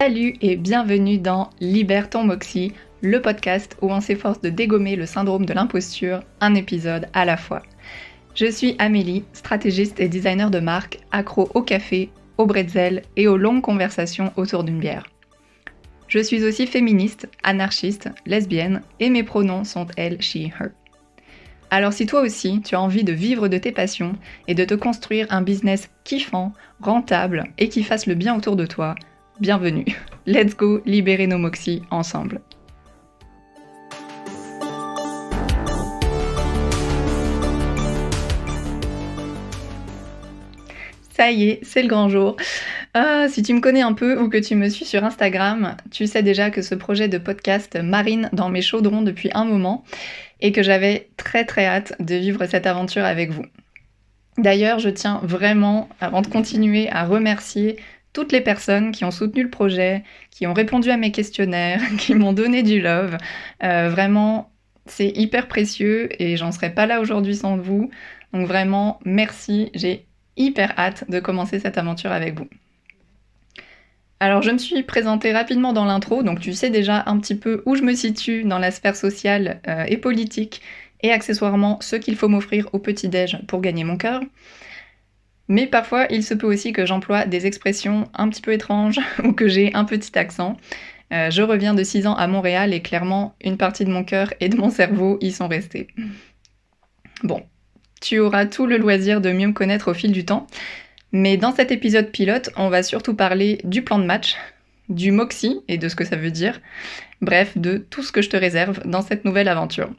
Salut et bienvenue dans Libère ton Moxie, le podcast où on s'efforce de dégommer le syndrome de l'imposture, un épisode à la fois. Je suis Amélie, stratégiste et designer de marque, accro au café, au bretzel et aux longues conversations autour d'une bière. Je suis aussi féministe, anarchiste, lesbienne et mes pronoms sont elle, she, her. Alors si toi aussi tu as envie de vivre de tes passions et de te construire un business kiffant, rentable et qui fasse le bien autour de toi, bienvenue. Let's go libérer nos moxies ensemble. Ça y est, c'est le grand jour. Si tu me connais un peu ou que tu me suis sur Instagram, tu sais déjà que ce projet de podcast marine dans mes chaudrons depuis un moment et que j'avais très hâte de vivre cette aventure avec vous. D'ailleurs, je tiens vraiment, avant de continuer, à remercier toutes les personnes qui ont soutenu le projet, qui ont répondu à mes questionnaires, qui m'ont donné du love. Vraiment, c'est hyper précieux et j'en serais pas là aujourd'hui sans vous. Donc vraiment, merci, j'ai hyper hâte de commencer cette aventure avec vous. Alors je me suis présentée rapidement dans l'intro, donc tu sais déjà un petit peu où je me situe dans la sphère sociale et politique, et accessoirement ce qu'il faut m'offrir au petit-déj pour gagner mon cœur. Mais parfois, il se peut aussi que j'emploie des expressions un petit peu étranges ou que j'ai un petit accent. Je reviens de 6 ans à Montréal et clairement, une partie de mon cœur et de mon cerveau y sont restés. Bon, tu auras tout le loisir de mieux me connaître au fil du temps. Mais dans cet épisode pilote, on va surtout parler du plan de match, du Moxie et de ce que ça veut dire. Bref, de tout ce que je te réserve dans cette nouvelle aventure.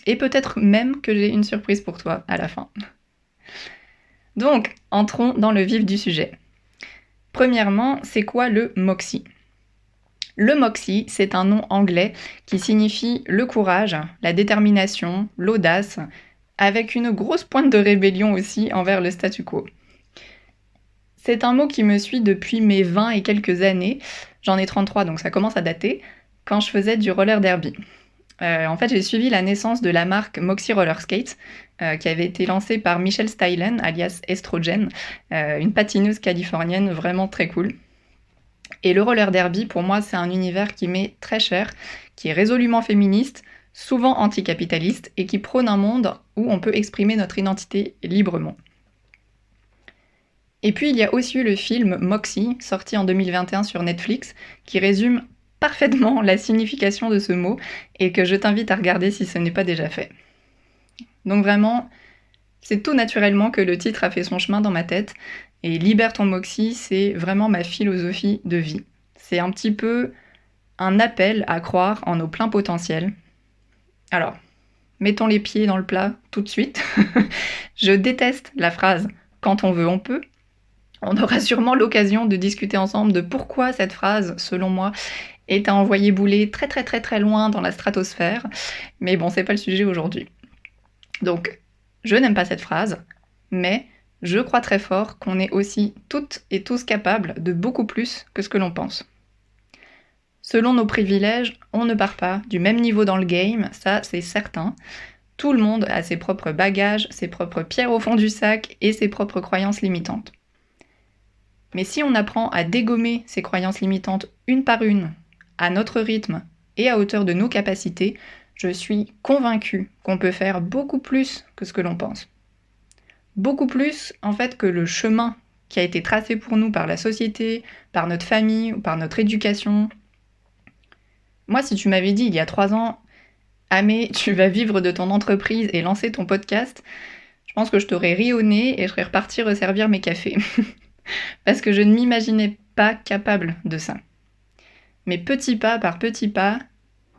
Et peut-être même que j'ai une surprise pour toi à la fin. Donc, entrons dans le vif du sujet. Premièrement, c'est quoi le Moxie ? Le Moxie, c'est un nom anglais qui signifie le courage, la détermination, l'audace, avec une grosse pointe de rébellion aussi envers le statu quo. C'est un mot qui me suit depuis mes 20 et quelques années, j'en ai 33 donc ça commence à dater, quand je faisais du roller derby. En fait, j'ai suivi la naissance de la marque Moxie Roller Skate, qui avait été lancée par Michelle Stylen, alias Estrogen, une patineuse californienne vraiment très cool. Et le roller derby, pour moi, c'est un univers qui m'est très cher, qui est résolument féministe, souvent anticapitaliste, et qui prône un monde où on peut exprimer notre identité librement. Et puis, il y a aussi eu le film Moxie, sorti en 2021 sur Netflix, qui résume parfaitement la signification de ce mot et que je t'invite à regarder si ce n'est pas déjà fait. Donc vraiment, c'est tout naturellement que le titre a fait son chemin dans ma tête et Libère ton Moxie, c'est vraiment ma philosophie de vie. C'est un petit peu un appel à croire en nos pleins potentiels. Alors, mettons les pieds dans le plat tout de suite. Je déteste la phrase « quand on veut, on peut ». On aura sûrement l'occasion de discuter ensemble de pourquoi cette phrase, selon moi, est à envoyer bouler très loin dans la stratosphère. Mais bon, c'est pas le sujet aujourd'hui. Donc, je n'aime pas cette phrase, mais je crois très fort qu'on est aussi toutes et tous capables de beaucoup plus que ce que l'on pense. Selon nos privilèges, on ne part pas du même niveau dans le game, ça c'est certain. Tout le monde a ses propres bagages, ses propres pierres au fond du sac et ses propres croyances limitantes. Mais si on apprend à dégommer ces croyances limitantes une par une, à notre rythme et à hauteur de nos capacités, je suis convaincue qu'on peut faire beaucoup plus que ce que l'on pense. Beaucoup plus, en fait, que le chemin qui a été tracé pour nous par la société, par notre famille ou par notre éducation. Moi, si tu m'avais dit il y a 3 ans, Amé, tu vas vivre de ton entreprise et lancer ton podcast, je pense que je t'aurais ri au nez et je serais repartie resservir mes cafés. Parce que je ne m'imaginais pas capable de ça. Mais petit pas par petit pas,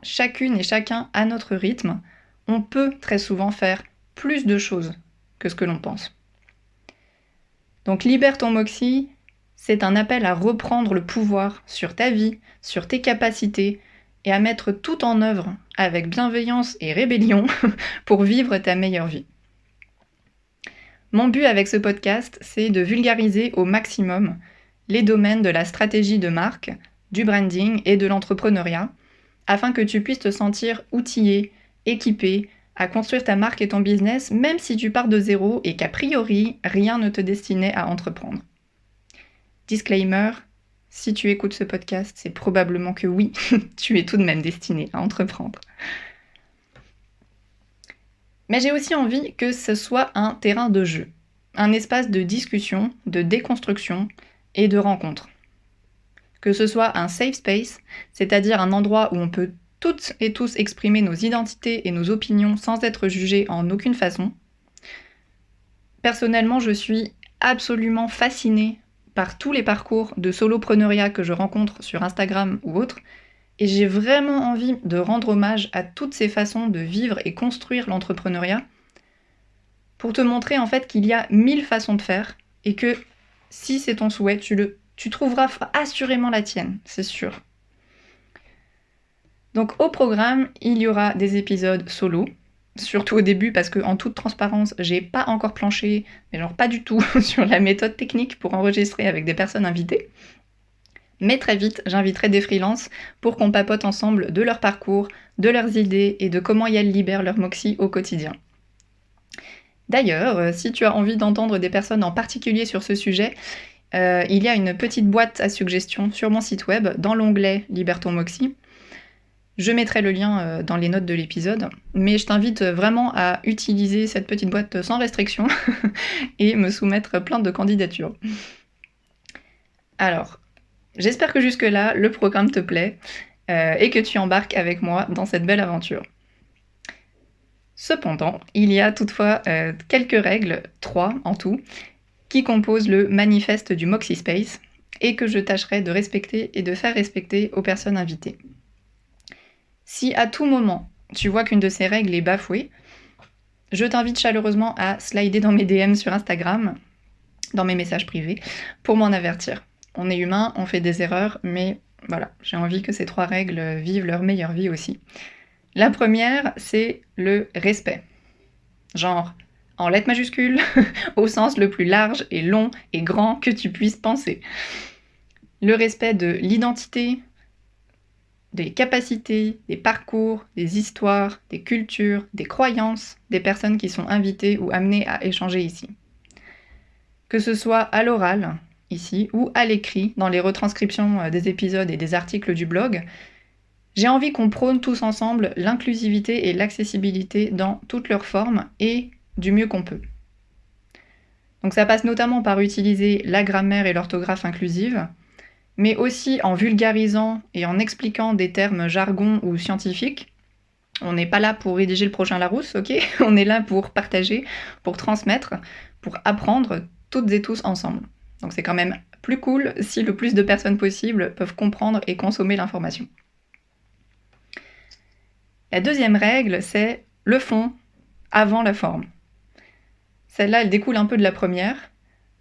chacune et chacun à notre rythme, on peut très souvent faire plus de choses que ce que l'on pense. Donc Libère ton Moxie, c'est un appel à reprendre le pouvoir sur ta vie, sur tes capacités et à mettre tout en œuvre avec bienveillance et rébellion pour vivre ta meilleure vie. Mon but avec ce podcast, c'est de vulgariser au maximum les domaines de la stratégie de marque, du branding et de l'entrepreneuriat, afin que tu puisses te sentir outillé, équipé, à construire ta marque et ton business, même si tu pars de zéro et qu'a priori, rien ne te destinait à entreprendre. Disclaimer, Si tu écoutes ce podcast, c'est probablement que oui, tu es tout de même destiné à entreprendre. Mais j'ai aussi envie que ce soit un terrain de jeu, un espace de discussion, de déconstruction et de rencontre. Que ce soit un safe space, c'est-à-dire un endroit où on peut toutes et tous exprimer nos identités et nos opinions sans être jugés en aucune façon. Personnellement, je suis absolument fascinée par tous les parcours de solopreneuriat que je rencontre sur Instagram ou autres, et j'ai vraiment envie de rendre hommage à toutes ces façons de vivre et construire l'entrepreneuriat pour te montrer en fait qu'il y a 1000 façons de faire et que si c'est ton souhait, tu trouveras assurément la tienne, c'est sûr. Donc au programme, il y aura des épisodes solo, surtout au début parce que en toute transparence, j'ai pas encore planché, mais genre pas du tout, sur la méthode technique pour enregistrer avec des personnes invitées. Mais très vite, j'inviterai des freelances pour qu'on papote ensemble de leur parcours, de leurs idées et de comment elles libèrent leur moxie au quotidien. D'ailleurs, si tu as envie d'entendre des personnes en particulier sur ce sujet, il y a une petite boîte à suggestions sur mon site web dans l'onglet Libère ton moxie. Je mettrai le lien dans les notes de l'épisode, mais je t'invite vraiment à utiliser cette petite boîte sans restriction et me soumettre plein de candidatures. Alors, j'espère que jusque-là, le programme te plaît et que tu embarques avec moi dans cette belle aventure. Cependant, il y a toutefois quelques règles, 3 en tout, qui composent le manifeste du Moxie Space et que je tâcherai de respecter et de faire respecter aux personnes invitées. Si à tout moment, tu vois qu'une de ces règles est bafouée, je t'invite chaleureusement à slider dans mes DM sur Instagram, dans mes messages privés, pour m'en avertir. On est humain, on fait des erreurs, mais voilà, j'ai envie que ces 3 règles vivent leur meilleure vie aussi. La première, c'est le respect. Genre, en lettres majuscules, au sens le plus large et long et grand que tu puisses penser. Le respect de l'identité, des capacités, des parcours, des histoires, des cultures, des croyances des personnes qui sont invitées ou amenées à échanger ici. Que ce soit à l'oral, ici, ou à l'écrit, dans les retranscriptions des épisodes et des articles du blog, j'ai envie qu'on prône tous ensemble l'inclusivité et l'accessibilité dans toutes leurs formes et du mieux qu'on peut. Donc ça passe notamment par utiliser la grammaire et l'orthographe inclusive, mais aussi en vulgarisant et en expliquant des termes jargon ou scientifiques. On n'est pas là pour rédiger le prochain Larousse, ok ? On est là pour partager, pour transmettre, pour apprendre toutes et tous ensemble. Donc c'est quand même plus cool si le plus de personnes possible peuvent comprendre et consommer l'information. La deuxième règle, c'est le fond avant la forme. Celle-là, elle découle un peu de la première.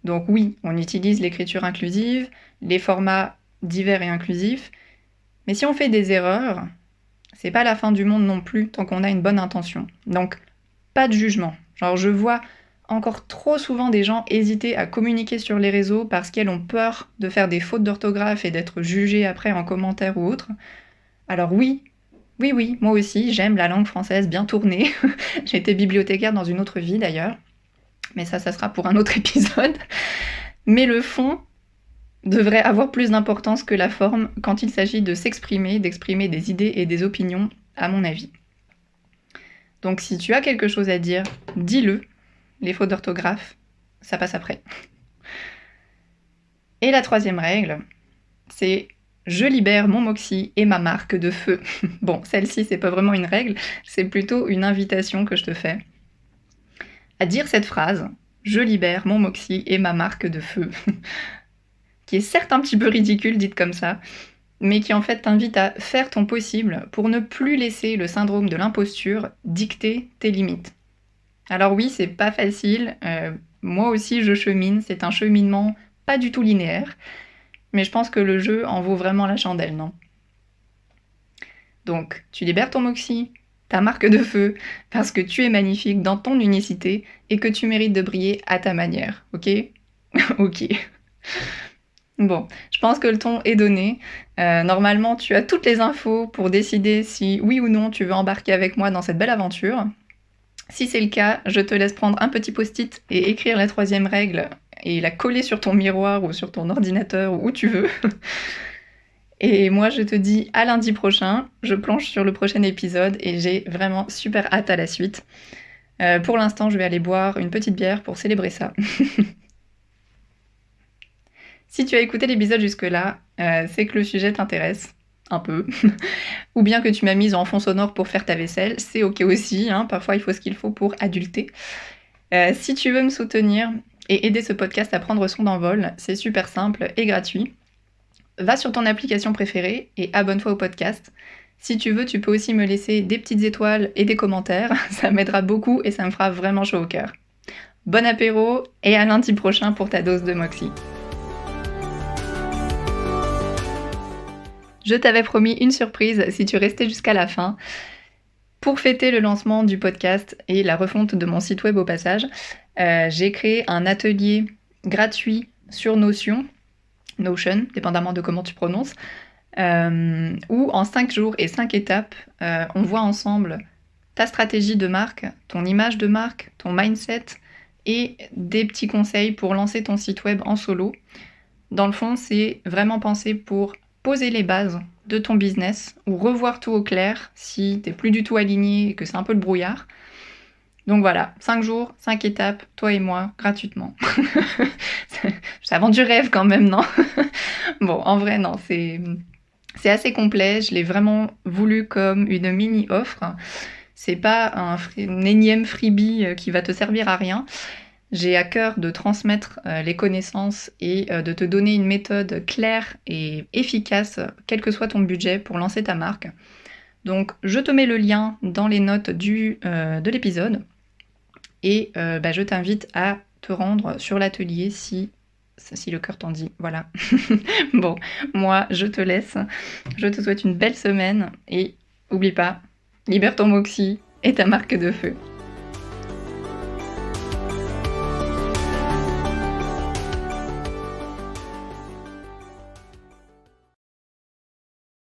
Donc oui, on utilise l'écriture inclusive, les formats divers et inclusifs, mais si on fait des erreurs, c'est pas la fin du monde non plus tant qu'on a une bonne intention. Donc, pas de jugement. Genre, je vois encore trop souvent des gens hésiter à communiquer sur les réseaux parce qu'elles ont peur de faire des fautes d'orthographe et d'être jugées après en commentaire ou autre. Alors oui, moi aussi, j'aime la langue française bien tournée. J'ai été bibliothécaire dans une autre vie d'ailleurs. Mais ça sera pour un autre épisode. Mais le fond devrait avoir plus d'importance que la forme quand il s'agit de s'exprimer, d'exprimer des idées et des opinions, à mon avis. Donc si tu as quelque chose à dire, dis-le. Les fautes d'orthographe, ça passe après. Et la troisième règle, c'est je libère mon moxie et ma marque de feu. Bon, celle-ci, c'est pas vraiment une règle, c'est plutôt une invitation que je te fais à dire cette phrase, je libère mon moxie et ma marque de feu, qui est certes un petit peu ridicule dite comme ça, mais qui en fait t'invite à faire ton possible pour ne plus laisser le syndrome de l'imposture dicter tes limites. Alors oui, c'est pas facile, moi aussi je chemine, c'est un cheminement pas du tout linéaire, mais je pense que le jeu en vaut vraiment la chandelle, non ? Donc, tu libères ton moxie, ta marque de feu, parce que tu es magnifique dans ton unicité et que tu mérites de briller à ta manière, ok ? Ok. Bon, je pense que le ton est donné. Normalement, tu as toutes les infos pour décider si oui ou non tu veux embarquer avec moi dans cette belle aventure. Si c'est le cas, je te laisse prendre un petit post-it et écrire la troisième règle et la coller sur ton miroir ou sur ton ordinateur ou où tu veux. Et moi, je te dis à lundi prochain. Je planche sur le prochain épisode et j'ai vraiment super hâte à la suite. Pour l'instant, je vais aller boire une petite bière pour célébrer ça. Si tu as écouté l'épisode jusque-là, c'est que le sujet t'intéresse un peu. Ou bien que tu m'as mise en fond sonore pour faire ta vaisselle, c'est ok aussi, hein, parfois il faut ce qu'il faut pour adulter. Si tu veux me soutenir et aider ce podcast à prendre son envol, c'est super simple et gratuit. Va sur ton application préférée et abonne-toi au podcast. Si tu veux, tu peux aussi me laisser des petites étoiles et des commentaires, ça m'aidera beaucoup et ça me fera vraiment chaud au cœur. Bon apéro et à lundi prochain pour ta dose de Moxie. Je t'avais promis une surprise si tu restais jusqu'à la fin. Pour fêter le lancement du podcast et la refonte de mon site web au passage, j'ai créé un atelier gratuit sur Notion, dépendamment de comment tu prononces, où en 5 jours et 5 étapes, on voit ensemble ta stratégie de marque, ton image de marque, ton mindset et des petits conseils pour lancer ton site web en solo. Dans le fond, c'est vraiment pensé pour poser les bases de ton business ou revoir tout au clair si t'es plus du tout aligné et que c'est un peu le brouillard. Donc voilà, 5 jours, 5 étapes, toi et moi, gratuitement. Ça vend du rêve quand même, non? Bon, en vrai, non, c'est assez complet. Je l'ai vraiment voulu comme une mini-offre. C'est pas une énième freebie qui va te servir à rien. J'ai à cœur de transmettre les connaissances et de te donner une méthode claire et efficace, quel que soit ton budget, pour lancer ta marque. Donc, je te mets le lien dans les notes de l'épisode. Et je t'invite à te rendre sur l'atelier si le cœur t'en dit. Voilà. Bon, moi, je te laisse. Je te souhaite une belle semaine. Et oublie pas, libère ton Moxie et ta marque de feu.